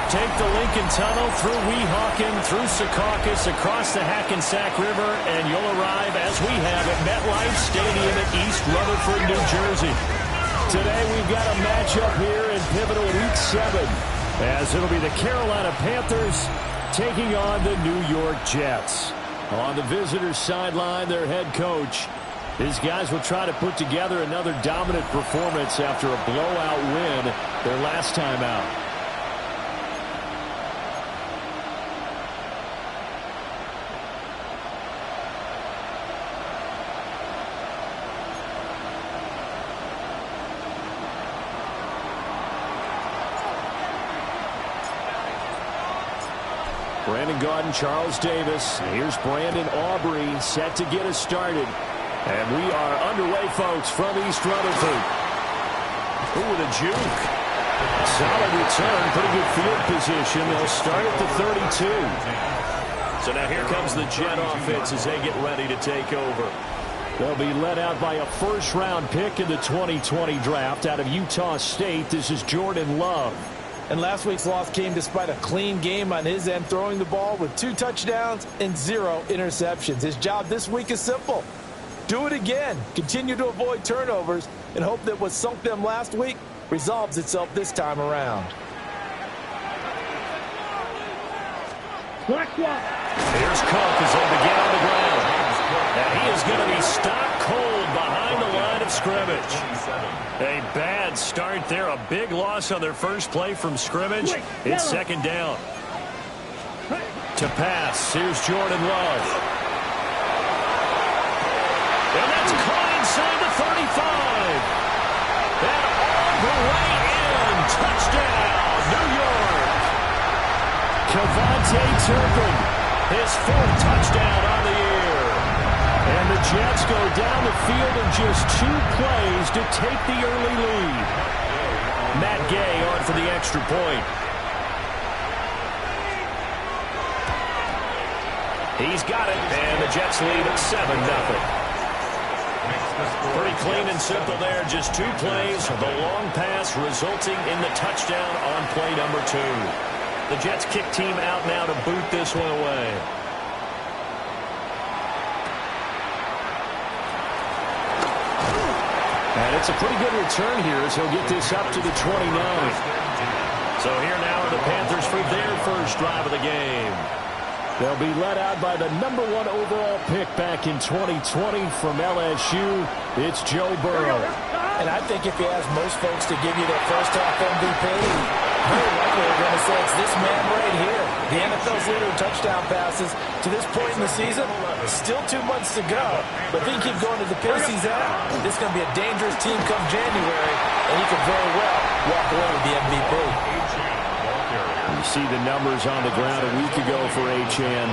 Take the Lincoln Tunnel through Weehawken, through Secaucus, across the Hackensack River, and you'll arrive, as we have, at MetLife Stadium at East Rutherford, New Jersey. Today we've got a matchup here in pivotal Week 7, as it'll be the Carolina Panthers taking on the New York Jets. On the visitors' sideline, their head coach. These guys will try to put together another dominant performance after a blowout win their last time out. Brandon Gaudin, Charles Davis. Here's Brandon Aubrey set to get us started. And we are underway, folks, from East Rutherford. Ooh, with a juke. Solid return, pretty good field position. They'll start at the 32. So now here comes the Jet offense as they get ready to take over. They'll be led out by a first-round pick in the 2020 draft out of Utah State. This is Jordan Love. And last week's loss came despite a clean game on his end, throwing the ball with 2 touchdowns and 0 interceptions. His job this week is simple. Do it again. Continue to avoid turnovers and hope that what sunk them last week resolves itself this time around. Here's Cook as they begin on the ground. And he is going to be stopped cold behind the line of scrimmage. A bad start there. A big loss on their first play from scrimmage. It's second down. To pass. Here's Jordan Love. And that's caught inside the 35. And all the way in. Touchdown, New York. Kevontae Turpin, his 4th touchdown on the year. And the Jets go down the field in just 2 plays to take the early lead. Matt Gay on for the extra point. He's got it, and the Jets lead 7-0. Pretty clean and simple there. Just 2 plays. The long pass resulting in the touchdown on play number 2. The Jets kick team out now to boot this one away. And it's a pretty good return here as he'll get this up to the 29. So here now are the Panthers for their first drive of the game. They'll be led out by the number 1 overall pick back in 2020 from LSU. It's Joe Burrow. And I think if you ask most folks to give you their first half MVP, very likely they're going to say it's this man right here. The NFL's leader in touchdown passes to this point in the season. Still 2 months to go. But if he can keep going to the pace he's at, this is going to be a dangerous team come January, and he could very well walk away with the MVP. You see the numbers on the ground a week ago for Achane.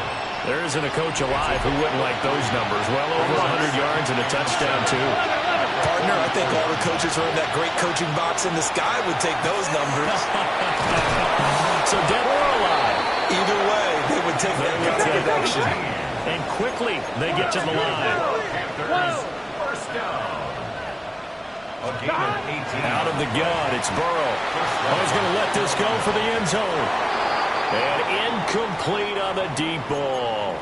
There isn't a coach alive who wouldn't like those numbers. Well over 100 yards and a touchdown, too. Partner, I think all the coaches who are in that great coaching box in the sky would take those numbers. So dead or alive? Either way, they would take that kind of production. And quickly, they get to the line. First down. Out of the gun, it's Burrow. He's going to let this go for the end zone. And incomplete on the deep ball.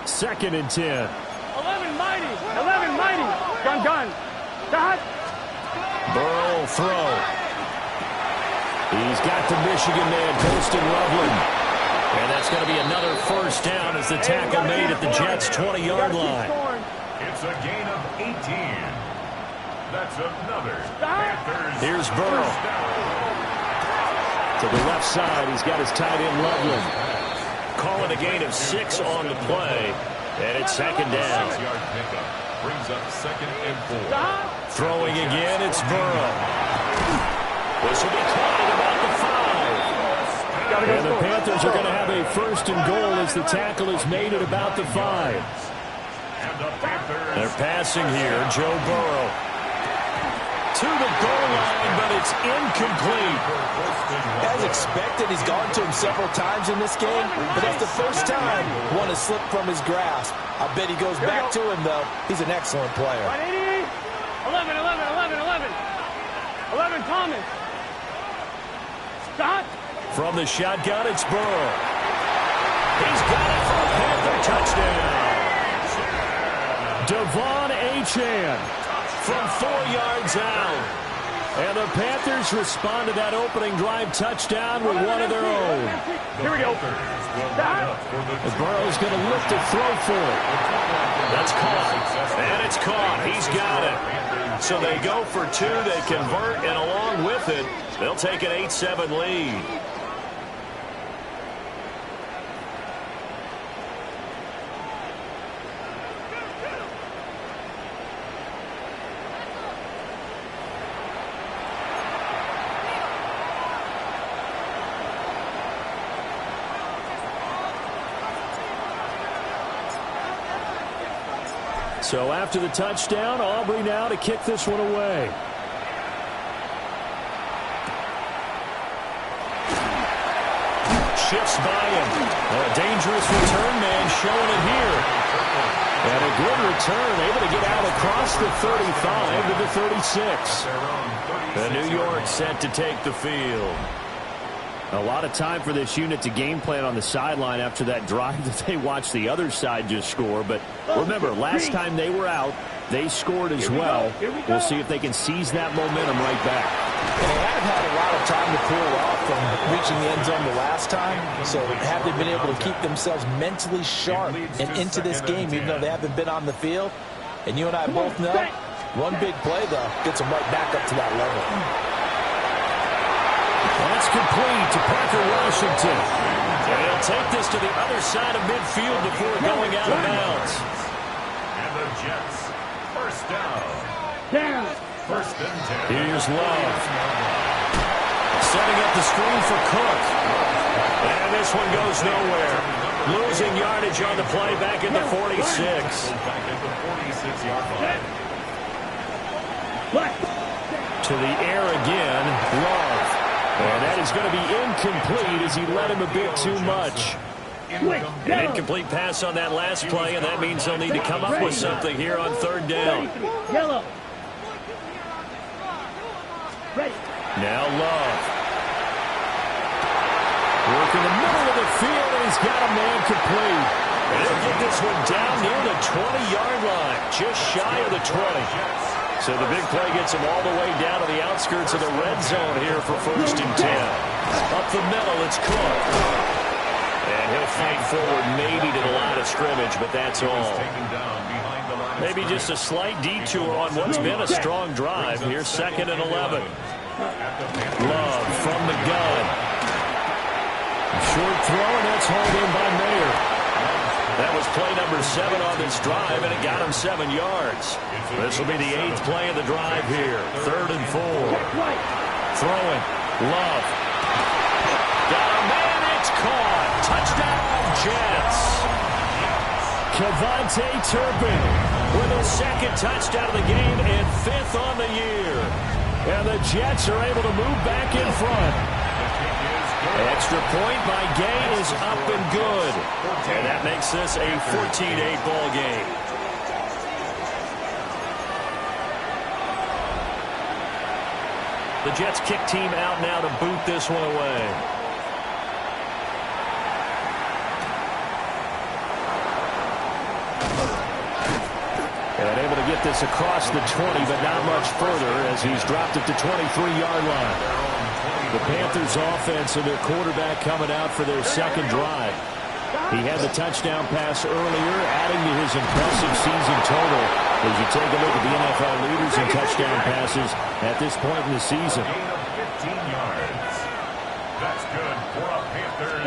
2nd and 10. 11 mighty. 11 mighty. Gun. Dot. Burrow will throw. He's got the Michigan man, Colston Loveland. And that's going to be another first down as the tackle made at the Jets' 20-yard line. It's a gain of 18. That's another Panthers. Here's Burrow. To the left side, he's got his tight end Loveland. Calling a gain of 6 on the play. And it's second down. 6-yard pickup brings up 2nd and 4. Throwing again, it's Burrow. This will be caught at about the 5. And the Panthers are going to have a 1st and goal as the tackle is made at about the 5. They're passing here, Joe Burrow. To the goal line, but it's incomplete. As expected, he's gone to him several times in this game, but that's the first time one has slipped from his grasp. I bet he goes back to him, though. He's an excellent player. 11, 11, 11, 11. 11, Thomas. Stop. From the shotgun, it's Burrow. He's got it for a Panther touchdown. Devon Achane from 4 yards out. And the Panthers respond to that opening drive touchdown with one of their own. Here we go. And Burrow's going to lift a throw for it. That's caught. And it's caught. He's got it. So they go for 2. They convert, and along with it, they'll take an 8-7 lead. So after the touchdown, Aubrey now to kick this one away. Shifts by him. A dangerous return man showing it here. And a good return, able to get out across the 35 to the 36. And New York set to take the field. A lot of time for this unit to game plan on the sideline after that drive that they watched the other side just score. But remember, last time they were out, they scored as well. We'll see if they can seize that momentum right back. And they haven't had a lot of time to cool off from reaching the end zone the last time. So have they been able to keep themselves mentally sharp and into this game, even though they haven't been on the field? And you and I both know, one big play, though, gets them right back up to that level. That's complete to Parker Washington. And he'll take this to the other side of midfield before going out of bounds. And the Jets, first down. First and 10. Here's Love. Setting up the screen for Cook. And this one goes nowhere. Losing yardage on the play back at the 46. Back at the 46-yard line. To the air again, Love. And that is going to be incomplete as he led him a bit too much. An incomplete pass on that last play, and that means they'll need to come up with something here on third down. Yellow. Now Love. Work in the middle of the field, and he's got a man complete. And he'll get this one down near the 20-yard line, just shy of the 20. So the big play gets him all the way down to the outskirts of the red zone here for first and 10. Up the middle, it's Cook. And he'll fight forward maybe to the line of scrimmage, but that's all. Maybe just a slight detour on what's been a strong drive. Here's second and 11. Love from the gun. Short throw, and that's hauled in by Mayer. That was play number 7 on this drive, and it got him 7 yards. This will be the 8th play of the drive here. Third and 4. Throwing. Love. Got a man. It's caught. Touchdown, Jets. Kevontae Turpin with his second touchdown of the game and 5th on the year. And the Jets are able to move back in front. Extra point by Gay is up and good. And that makes this a 14-8 ball game. The Jets kick team out now to boot this one away. And able to get this across the 20, but not much further as he's dropped it to 23-yard line. The Panthers offense and their quarterback coming out for their second drive. He had the touchdown pass earlier, adding to his impressive season total as you take a look at the NFL leaders in touchdown passes at this point in the season. Gain of 15 yards. That's good for a Panthers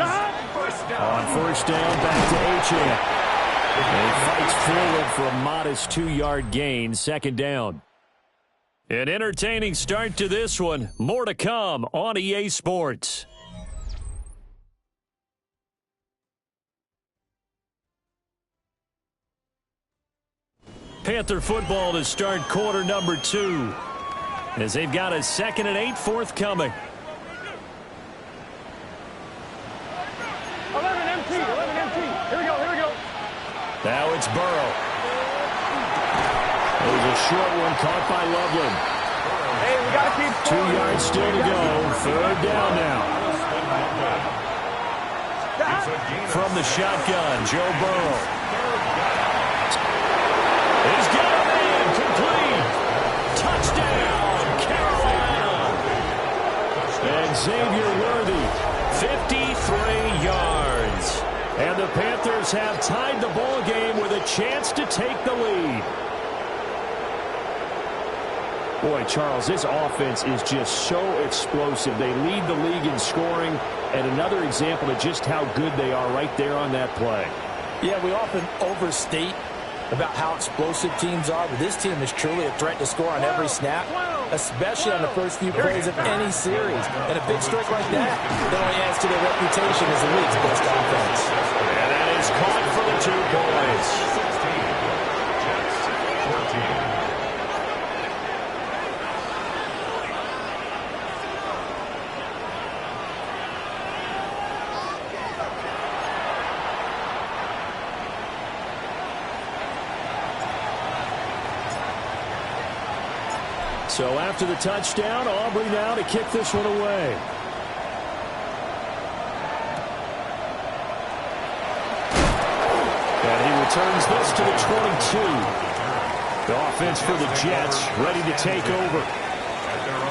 first down. On first down, back to Achane. And he fights forward for a modest 2-yard gain, second down. An entertaining start to this one. More to come on EA Sports. Panther football to start quarter number 2 as they've got a 2nd and 8 forthcoming. 11 empty. Here we go. Now it's Burrow. There's a short one caught by Loveland. Hey, we got to keep 2 yards still to go. Third down now. From the shotgun, Joe Burrow. He's got a man complete. Touchdown, Carolina. And Xavier Worthy, 53 yards. And the Panthers have tied the ball game with a chance to take the lead. Boy, Charles, this offense is just so explosive. They lead the league in scoring, and another example of just how good they are right there on that play. Yeah, we often overstate about how explosive teams are, but this team is truly a threat to score on every snap, especially on the first few plays of any series. And a big streak like that only adds to their reputation as the league's best offense. And that is caught for the 2 points. 14. So after the touchdown, Aubrey now to kick this one away. And he returns this to the 22. The offense for the Jets ready to take over.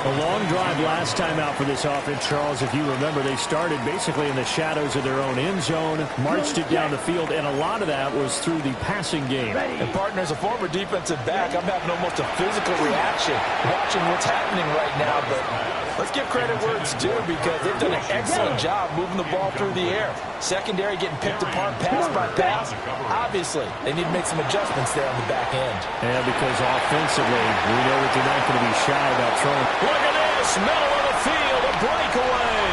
A long drive last time out for this offense, Charles. If you remember, they started basically in the shadows of their own end zone, marched it down the field, and a lot of that was through the passing game. And, partner, as a former defensive back, I'm having almost a physical reaction watching what's happening right now. But let's give credit where it's due because they've done an excellent job moving the ball through the air. Secondary getting picked apart pass by pass. Obviously, they need to make some adjustments there on the back end. Yeah, because offensively, we know that they're not going to be shy about throwing. Look at this, middle of the field, a breakaway.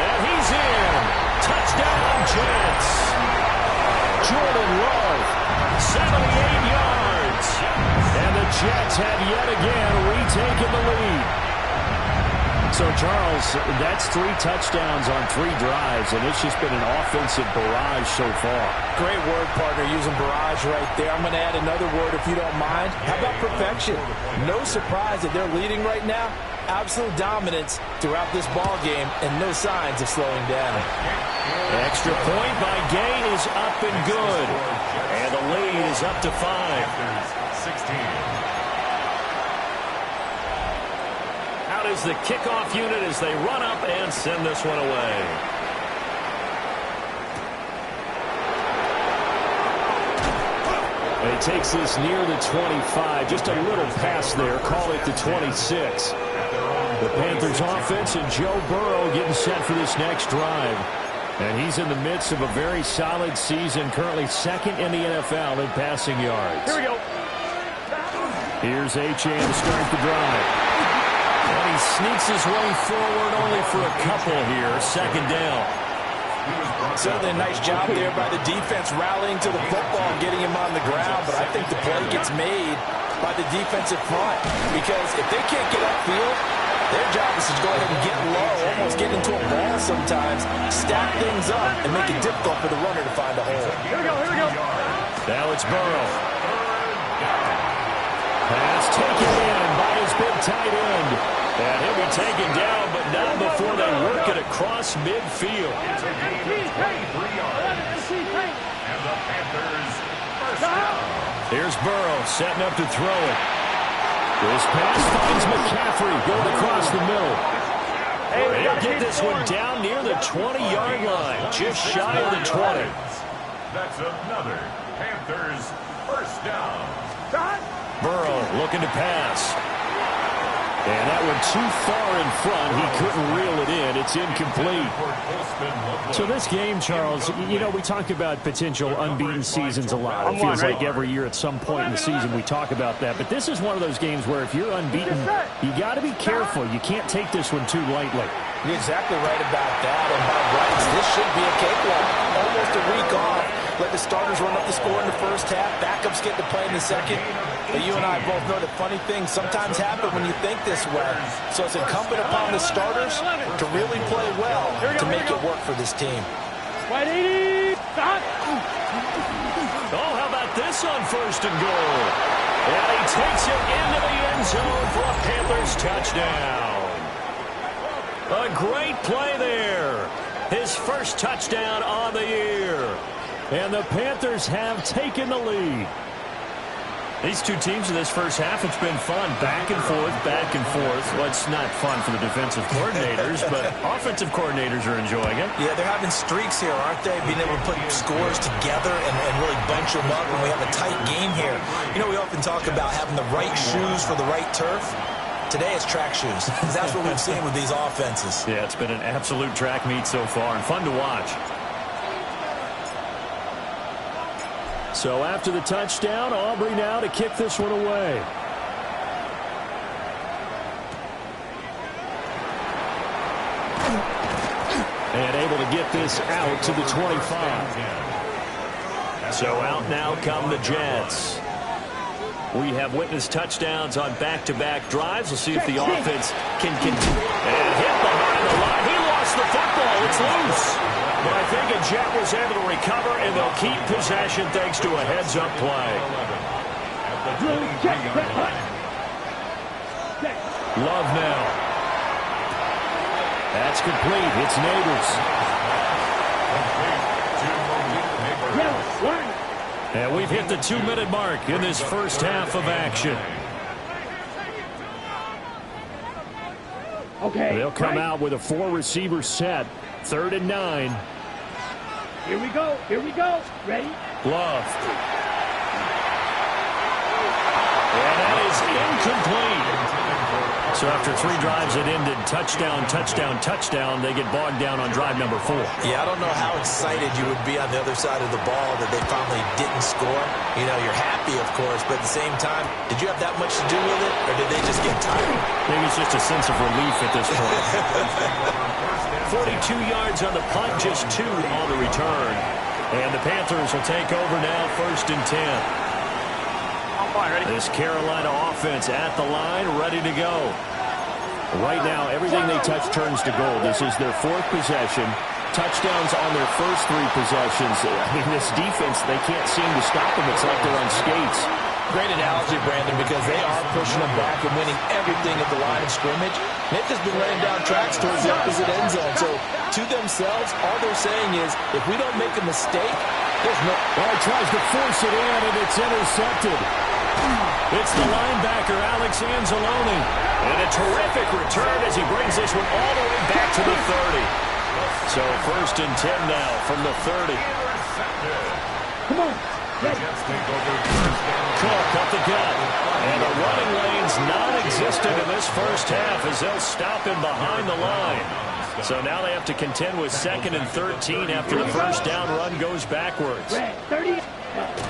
And he's in. Touchdown, Jets. Jordan Love, 78 yards. And the Jets have yet again retaken the lead. So, Charles, that's 3 touchdowns on 3 drives, and it's just been an offensive barrage so far. Great word, partner, using barrage right there. I'm going to add another word if you don't mind. How about perfection? No surprise that they're leading right now. Absolute dominance throughout this ball game and no signs of slowing down. Extra point by Gay is up and good. And the lead is up to 5. 16. Out is the kickoff unit as they run up and send this one away. And he takes this near the 25. Just a little pass there. Call it the 26. The Panthers offense and Joe Burrow getting set for this next drive. And he's in the midst of a very solid season, currently 2nd in the NFL in passing yards. Here we go. Here's Achane to start the drive. And he sneaks his way forward only for a couple here. 2nd down. Certainly a nice job there by the defense rallying to the football and getting him on the ground. But I think the play gets made by the defensive front because if they can't get upfield, their job is to go ahead and get low, almost get into a ball sometimes, stack things up, and make it difficult for the runner to find a hole. Here we go, here we go. Now it's Burrow. Pass taken in by his big tight end. And he'll be taken down, but not before they work it across midfield. It's a gain of 23 yards. And the Panthers first down. Here's Burrow setting up to throw it. This pass finds McCaffrey going across the middle. They'll get this one down near the 20-yard line, just shy of the 20. That's another Panthers first down. Burrow looking to pass. And that one too far in front. He couldn't reel it in. It's incomplete. So this game, Charles, you know, we talk about potential unbeaten seasons a lot. It feels like every year at some point in the season we talk about that. But this is one of those games where if you're unbeaten, you got to be careful. You can't take this one too lightly. You're exactly right about that. And by rights, this should be a cakewalk. Almost a week off. Let the starters run up the score in the first half. Backups get to play in the second. But you and I both know that funny things sometimes happen when you think this way. So it's incumbent upon the starters to really play well to make it work for this team. Wide 80. Oh, how about this on 1st and goal? And he takes it into the end zone for a Panthers touchdown. A great play there. His first touchdown on the year. And the Panthers have taken the lead. These two teams in this first half, it's been fun. Back and forth, back and forth. Well, it's not fun for the defensive coordinators, but offensive coordinators are enjoying it. Yeah, they're having streaks here, aren't they? Being able to put scores together and really bunch them up when we have a tight game here. You know, we often talk about having the right shoes for the right turf. Today it's track shoes. That's what we've seen with these offenses. Yeah, it's been an absolute track meet so far and fun to watch. So after the touchdown, Aubrey now to kick this one away. And able to get this out to the 25. So out now come the Jets. We have witnessed touchdowns on back-to-back drives. We'll see if the offense can continue. And hit behind the line. He lost the football. It's loose. But I think a Jet was able to recover, and they'll keep possession thanks to a heads-up play. Love now. That's complete. It's Neighbors. And we've hit the 2-minute mark in this first half of action. Okay. They'll come out with a 4-receiver set. 3rd and 9. Here we go. Here we go. Ready? Love. And that is incomplete. So after 3 drives that ended touchdown, touchdown, touchdown, they get bogged down on drive number 4. Yeah, I don't know how excited you would be on the other side of the ball that they finally didn't score. You know, you're happy, of course, but at the same time, did you have that much to do with it, or did they just get tired? Maybe it's just a sense of relief at this point. 42 yards on the punt, just 2 on the return. And the Panthers will take over now, 1st and 10. This Carolina offense at the line, ready to go. Right now, everything they touch turns to gold. This is their 4th possession. Touchdowns on their first 3 possessions. I mean, this defense, they can't seem to stop them. It's like they're on skates. Great analogy, Brandon, because they are pushing them back and winning everything at the line of scrimmage. They've just been laying down tracks towards the opposite end zone. So, to themselves, all they're saying is, if we don't make a mistake, there's no... Well, he tries to force it in, and it's intercepted. It's the linebacker, Alex Anzalone. And a terrific return as he brings this one all the way back to the 30. So 1st and 10 now from the 30. Come on. Cook up the gut. And the running lane's non-existent in this first half as they'll stop him behind the line. So now they have to contend with 2nd and 13 after the first down run goes backwards.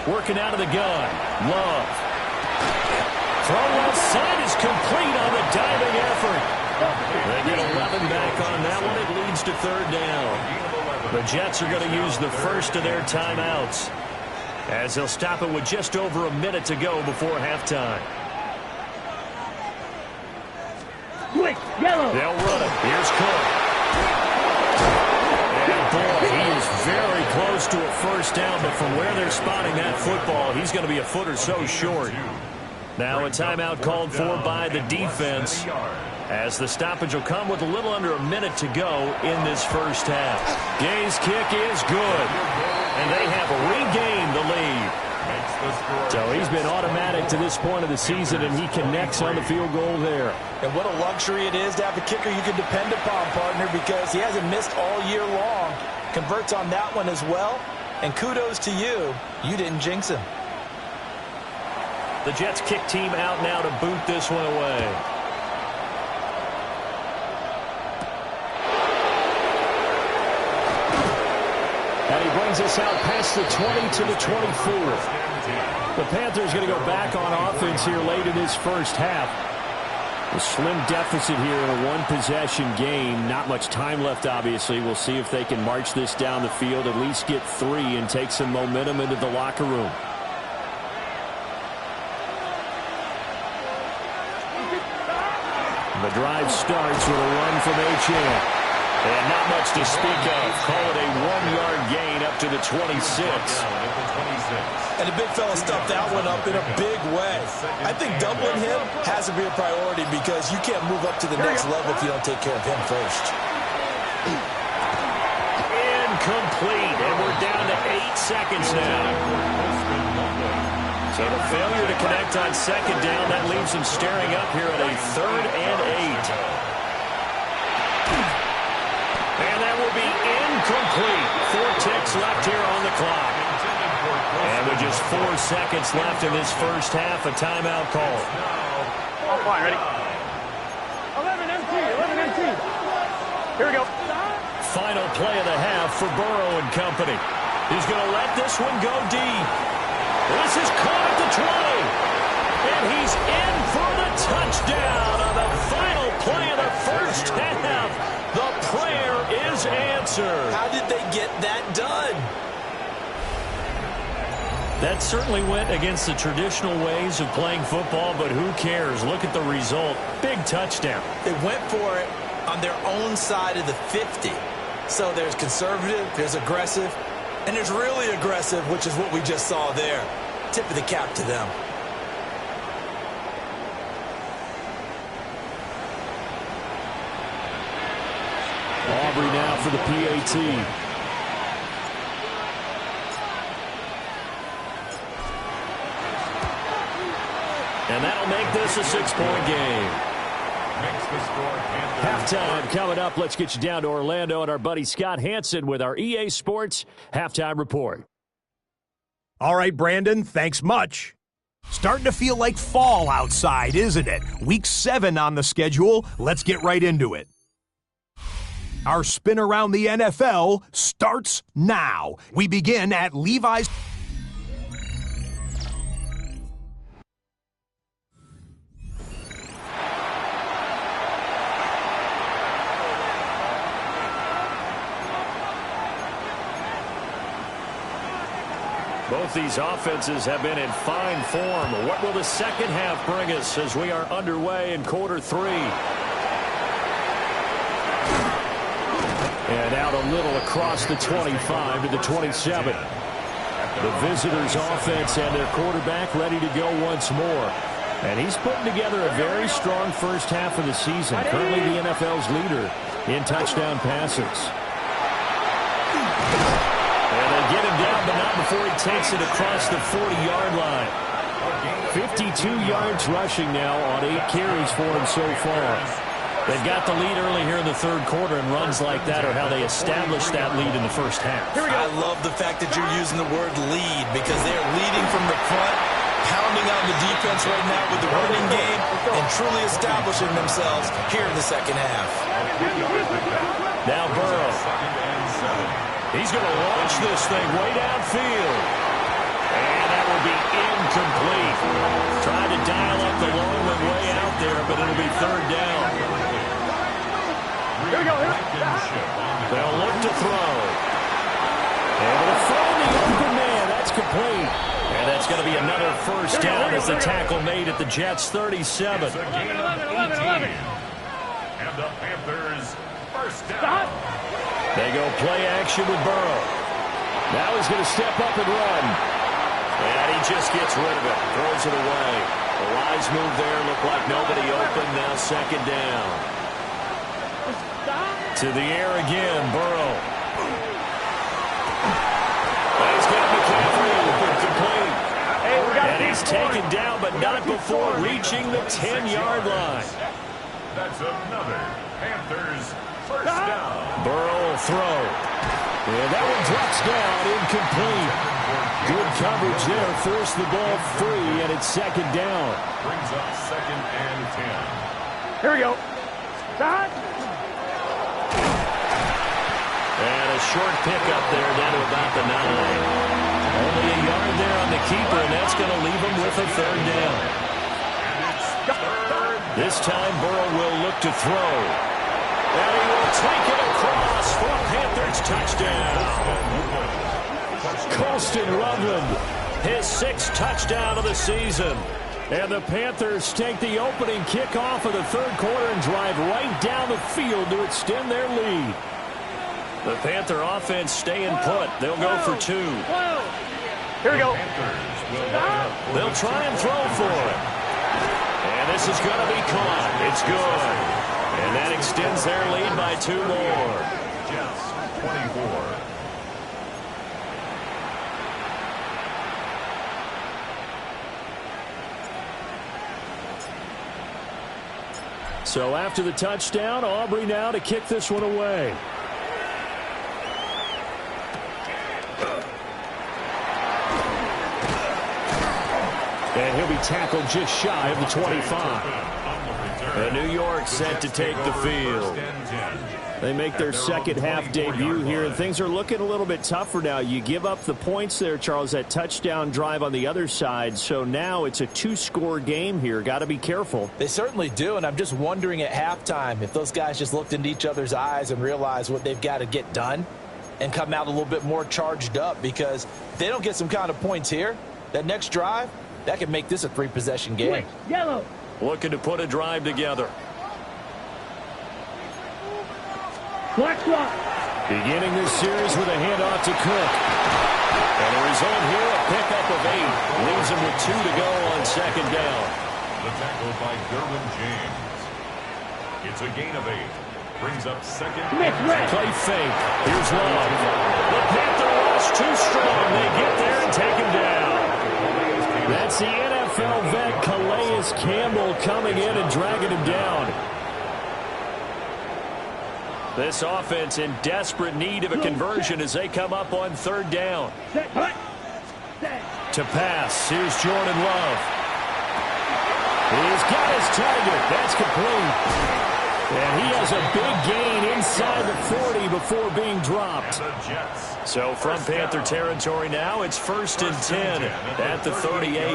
Working out of the gun. Love. Throw left side is complete on the diving effort. They get 11 back on that one. It leads to 3rd down. The Jets are going to use the first of their timeouts as they'll stop it with just over a minute to go before halftime. Quick, yellow. They'll run it. Here's Cook. And boy, he is very close to a first down, but from where they're spotting that football, he's going to be a foot or so short. Now a timeout called for by the defense as the stoppage will come with a little under a minute to go in this first half. Gay's kick is good, and they have regained the lead. So he's been automatic to this point of the season, and he connects on the field goal there. And what a luxury it is to have a kicker you can depend upon, partner, because he hasn't missed all year long. Converts on that one as well, and kudos to you. You didn't jinx him. The Jets kick team out now to boot this one away. And he brings us out past the 20 to the 24. The Panthers going to go back on offense here late in this first half. A slim deficit here in a 1-possession game. Not much time left, obviously. We'll see if they can march this down the field, at least get 3 and take some momentum into the locker room. The drive starts with a run from Achane. And not much to speak of. Call it a 1-yard gain up to the 26. And the big fella stuffed that one up in a big way. I think doubling him has to be a priority because you can't move up to the next level if you don't take care of him first. incomplete, and we're down to 8 seconds now. So the failure to connect on second down, that leaves him staring up here at a 3rd and 8. And that will be incomplete. 4 ticks left here on the clock. And with just 4 seconds left in this first half, a timeout call. All fine, ready? 11 MT, 11 MT. Here we go. Final play of the half for Burrow and company. He's going to let this one go deep. This is caught at the 20. And he's in for the touchdown on the final play of the first half. The prayer is answered. How did they get that done? That certainly went against the traditional ways of playing football, but who cares? Look at the result. Big touchdown. They went for it on their own side of the 50. So there's conservative, there's aggressive, and there's really aggressive, which is what we just saw there. Tip of the cap to them. Aubrey now for the PAT. And that'll make this a 6-point game. Halftime coming up. Let's get you down to Orlando and our buddy Scott Hansen with our EA Sports Halftime Report. All right, Brandon, thanks much. Starting to feel like fall outside, isn't it? Week 7 on the schedule. Let's get right into it. Our spin around the NFL starts now. We begin at Levi's. Both these offenses have been in fine form. What will the second half bring us as we are underway in quarter 3? And out a little across the 25 to the 27. The visitors' offense and their quarterback ready to go once more. And he's putting together a very strong first half of the season. Currently the NFL's leader in touchdown passes. And they get him down, but not before he takes it across the 40-yard line. 52 yards rushing now on 8 carries for him so far. They've got the lead early here in the third quarter, and runs like that are how they establish that lead in the first half. I love the fact that you're using the word lead because they're leading from the front, pounding on the defense right now with the running game, and truly establishing themselves here in the second half. Now Burrow. He's going to launch this thing way downfield. And that will be incomplete. Trying to dial up the long one way out there, but it'll be third down. Here we go. They'll look to throw. Able to throw the open man. That's complete. And that's going to be another first down as the tackle made at the Jets' 37. 11. And the Panthers first down. They go play action with Burrow. Now he's going to step up and run. And he just gets rid of it. Throws it away. The wise move there. Looked like nobody open. Now second down. To the air again. Burrow. He's got McCaffrey. Complete. And he's taken down, but not before reaching the 10-yard line. That's another Panthers first down. Burrow will throw. And that one drops down, incomplete. Good coverage there, forced the ball free, and it's second down. Brings up 2nd and 10. Here we go. Stop. And a short pickup there down to about the 9. Only a yard there on the keeper, and that's going to leave him with a third down. This time Burrow will look to throw. And he will take it across for a Panthers touchdown. Colston Loveland, his 6th touchdown of the season. And the Panthers take the opening kickoff of the third quarter and drive right down the field to extend their lead. The Panther offense staying put. They'll go for 2. Here we go. They'll try and throw for it. And this is going to be caught. It's good. And that extends their lead by 2 more. Jets 24, So after the touchdown, Aubrey now to kick this one away. And he'll be tackled just shy of the 25. And New York set to take the field. They make their second half debut here, and things are looking a little bit tougher now. You give up the points there, Charles, that touchdown drive on the other side. So now it's a two-score game here. Got to be careful. They certainly do, and I'm just wondering at halftime if those guys just looked into each other's eyes and realized what they've got to get done and come out a little bit more charged up, because if they don't get some kind of points here, that next drive, that could make this a three-possession game. Yellow. Looking to put a drive together. Black swap. Beginning this series with a handoff to Cook. And the result here, a pickup of 8. Leaves him with 2 to go on second down. The tackle by Derwin James. It's a gain of 8. Brings up second. Play fake. Here's Love. The Panther rush too strong. They get there and take him down. That's the NFL vet Calais Campbell coming in and dragging him down. This offense in desperate need of a conversion as they come up on third down. To pass, here's Jordan Love. He's got his target. That's complete. And he has a big gain inside the 40 before being dropped. So from Panther territory now, it's 1st and 10 at the 38.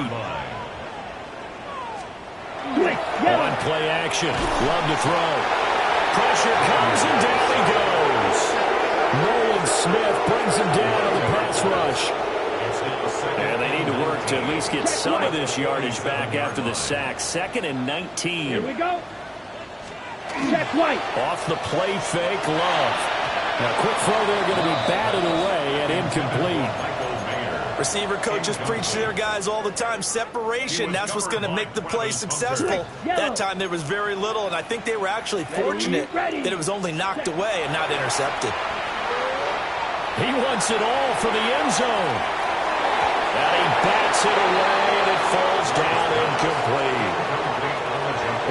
On play action, Love to throw. Pressure comes and down he goes. Nolan Smith brings him down on the pass rush. And they need to work to at least get some of this yardage back after the sack. 2nd and 19. Here we go. Check White. Off the play fake, Love. Now, quick throw there going to be batted away and incomplete. Receiver coaches preach to their guys all the time. Separation, that's what's going to make the play successful. That time there was very little, and I think they were actually fortunate that it was only knocked away and not intercepted. He wants it all for the end zone. And he bats it away, and it falls down incomplete.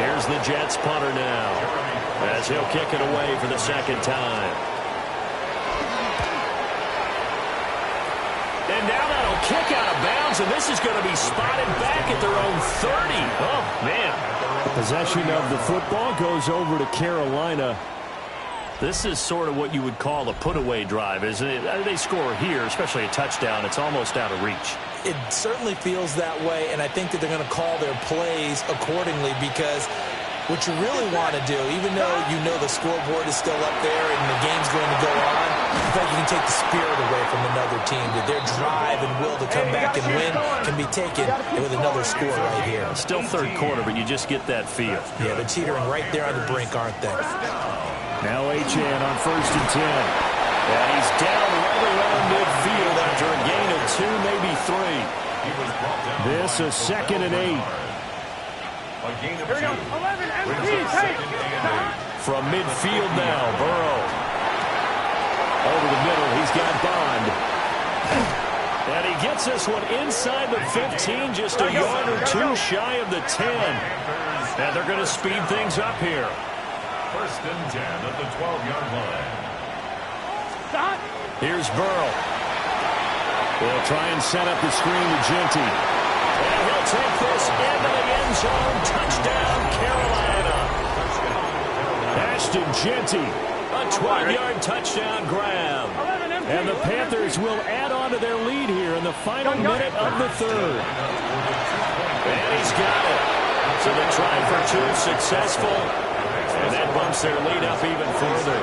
Here's the Jets punter now, as he'll kick it away for the second time. And now that'll kick out of bounds, and this is going to be spotted back at their own 30. Oh, man. Possession of the football goes over to Carolina. This is sort of what you would call a put-away drive, isn't it? They score here, especially a touchdown. It's almost out of reach. It certainly feels that way, and I think that they're going to call their plays accordingly, because what you really want to do, even though you know the scoreboard is still up there and the game's going to go on, I think you can take the spirit away from another team, that their drive and will to come back and win can be taken with another score right here. Still third quarter, but you just get that feel. Yeah, they're teetering right there on the brink, aren't they? Now Achane on 1st and 10. And he's down right around midfield after a gain of 2, maybe 3. This a 2nd and 8. Here we go. 11 MPs. Hey. From midfield now, Burrow. Over the middle, he's got Bond. And he gets this one inside the 15, just a yard or 2 shy of the 10. And they're going to speed things up here. 1st and 10 at the 12-yard line. Stop. Here's Burrow. They'll try and set up the screen to Genty. And he'll take this into the end zone. Touchdown, Carolina. Ashton Genty, a 12-yard touchdown grab. And the Panthers will add on to their lead here in the final minute of the 3rd. And he's got it. So the try for 2 successful. And that bumps their lead up even further.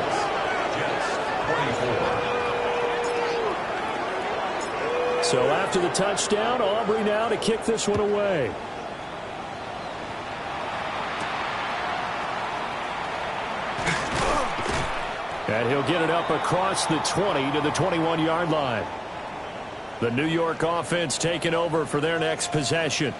So after the touchdown, Aubrey now to kick this one away. And he'll get it up across the 20 to the 21-yard line. The New York offense taking over for their next possession.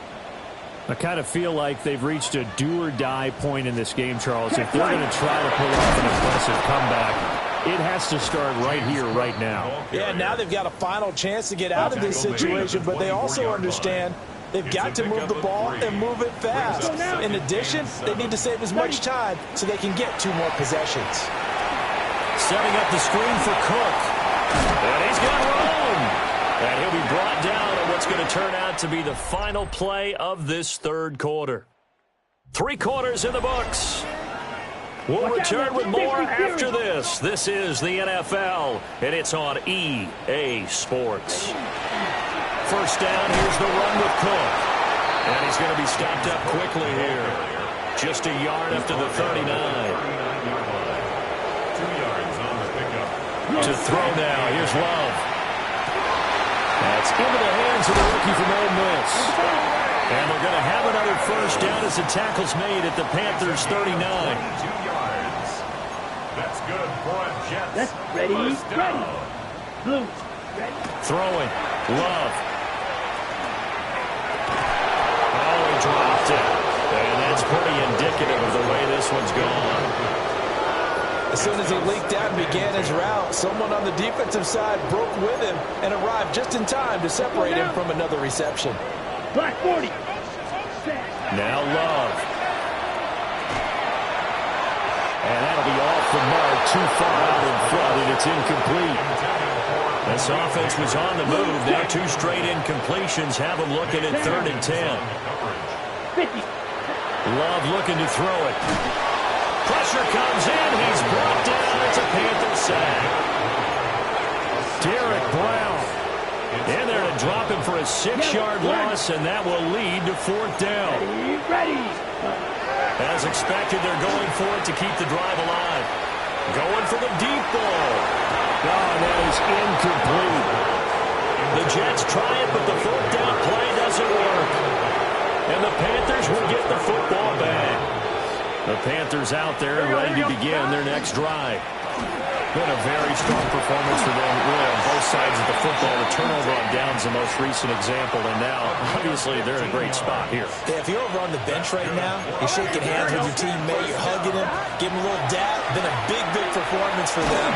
I kind of feel like they've reached a do-or-die point in this game, Charles. If they're going to try to pull off an impressive comeback, it has to start right here, right now. Yeah, now they've got a final chance to get out of this situation, but they also understand They've got to move the ball and move it fast. In addition, they need to save as much time so they can get 2 more possessions. Setting up the screen for Cook. And he's got room. And he'll be brought down on what's going to turn out to be the final play of this third quarter. 3 quarters in the books. We'll return with more after this. This is the NFL, and it's on EA Sports. First down, here's the run with Cook. And he's going to be stopped up quickly here. Just a yard after the 39. 2 yards on the pickup. To throw now, here's Love. That's into the hands of the rookie from Ole Miss. And they're going to have another first down as the tackle's made at the Panthers' 39. 2 yards. That's good for a Jets. That's ready. Blue. Ready. Throwing. Love. Oh, he dropped it. And that's pretty indicative of the way this one's gone. As soon as he leaked out and began his route, someone on the defensive side broke with him and arrived just in time to separate him from another reception. Black 40. Now Love. And that'll be off the mark, too far out in front, and it's incomplete. This offense was on the move. Now 2 straight incompletions have them looking at 3rd and 10. 50. Love looking to throw it. Pressure comes in. He's brought down. It's a Panther sack. Derek Brown in there to drop him for a 6-yard loss, and that will lead to 4th down. Ready. As expected, they're going for it to keep the drive alive. Going for the deep ball. Oh, that is incomplete. The Jets try it, but the 4th down play doesn't work. And the Panthers will get the football back. The Panthers out there and ready to begin their next drive. Been a very strong performance for them, really, on both sides of the football. The turnover on downs the most recent example, and now, obviously, they're in a great spot here. Yeah, if you're over on the bench right now, you're shaking hands with your teammate, you're hugging him, giving him a little dap. Been a big, big performance for them.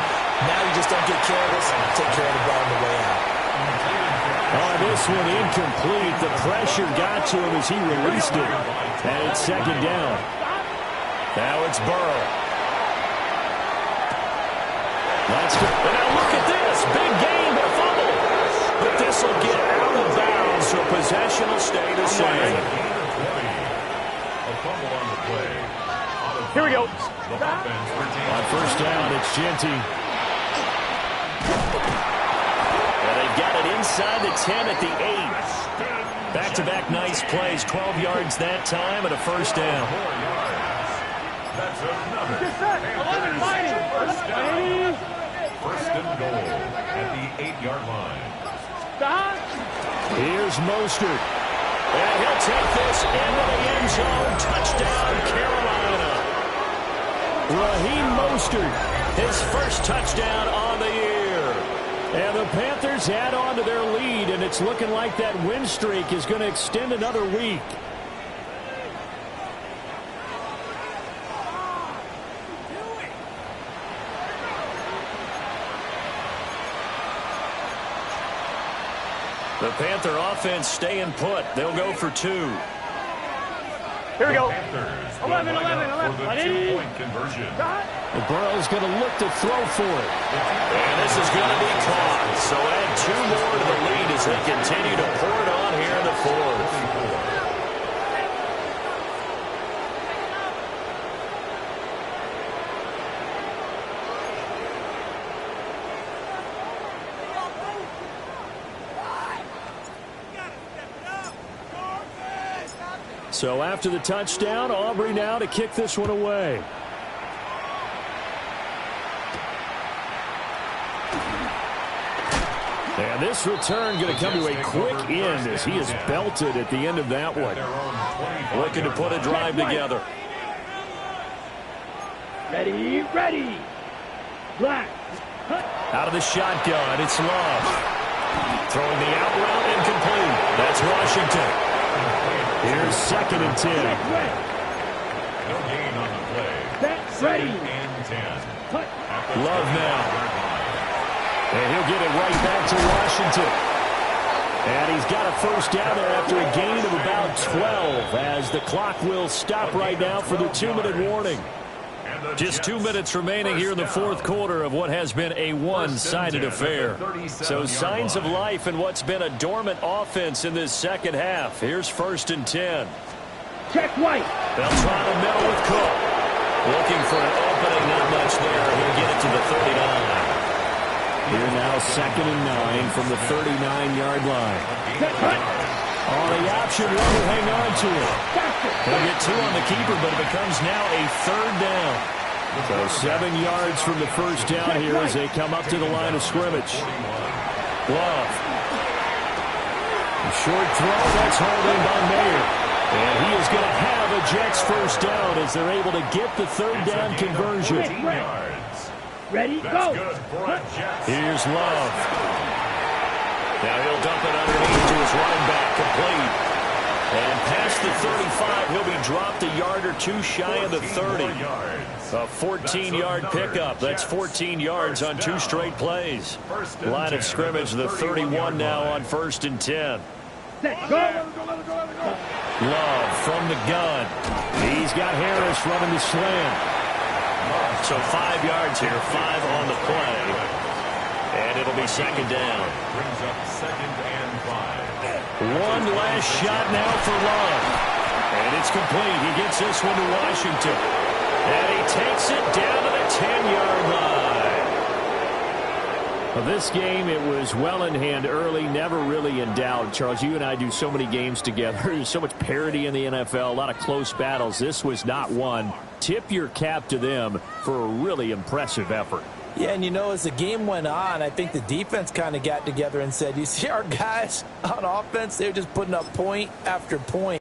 Now you just don't get careless and take care of the ball on the way out. Oh, this one incomplete. The pressure got to him as he released it. And it's 2nd down. Now it's Burrow. Let's go. And now look at this. Big game, but a fumble. But this will get out of bounds, so possession will stay the same. A fumble on the play. Here we go. On first down, it's Genty. And they've got it inside the 10 at the 8. Back-to-back nice plays. 12 yards that time and a first down. 4 yards. That's another. 11 fighting. First and goal at the 8-yard line. Here's Mostert. And he'll take this into the end zone. Touchdown, Carolina. Raheem Mostert, his first touchdown on the year. And the Panthers add on to their lead, and it's looking like that win streak is going to extend another week. The Panther offense staying put. They'll go for 2. Here we go. 11. For the 2-point conversion. The Burrow's going to look to throw for it. And this is going to be caught. So add 2 more to the lead as they continue to pour it on here in the 4th. So after the touchdown, Aubrey now to kick this one away. And this return going to come to a quick end as he is belted at the end of that one. Looking to put a drive together. Ready. Black. Out of the shotgun, it's Love. Throwing the out route incomplete. That's Washington. Here's 2nd and 10. No gain on the play. That's ready. 2nd and 10. Love now. And he'll get it right back to Washington. And he's got a first down there after a gain of about 12 as the clock will stop right now for the 2-minute warning. Just 2 minutes remaining here in the fourth quarter of what has been a one-sided affair. So signs of life in what's been a dormant offense in this second half. Here's 1st and 10. Check White. They'll try the middle with Cook. Looking for an opening, not much there. He'll get it to the 39. Here now 2nd and 9 from the 39-yard line. On the option, one will hang on to it. They'll get 2 on the keeper, but it becomes now a 3rd down. So 7 yards from the first down here as they come up to the line of scrimmage. Love. A short throw, that's hauled in by Mayer. And he is going to have a Jets first down as they're able to get the 3rd down conversion. Ready, go. Here's Love. Now he'll dump it underneath to his running back, complete. And past the 35, he'll be dropped a yard or 2 shy of the 30. A 14-yard pickup. That's 14 yards on 2 straight plays. Line of scrimmage, the 31 now on 1st and 10. Love from the gun. He's got Harris running the slant. So 5 yards here, 5 on the play. And it'll be 2nd down. Brings up 2nd and 5. One last shot now for Love. And it's complete. He gets this one to Washington. And he takes it down to the 10-yard line. Well, this game, it was well in hand early, never really in doubt. Charles, you and I do so many games together. There's so much parity in the NFL, a lot of close battles. This was not one. Tip your cap to them for a really impressive effort. Yeah, and you know, as the game went on, I think the defense kind of got together and said, you see our guys on offense, they're just putting up point after point.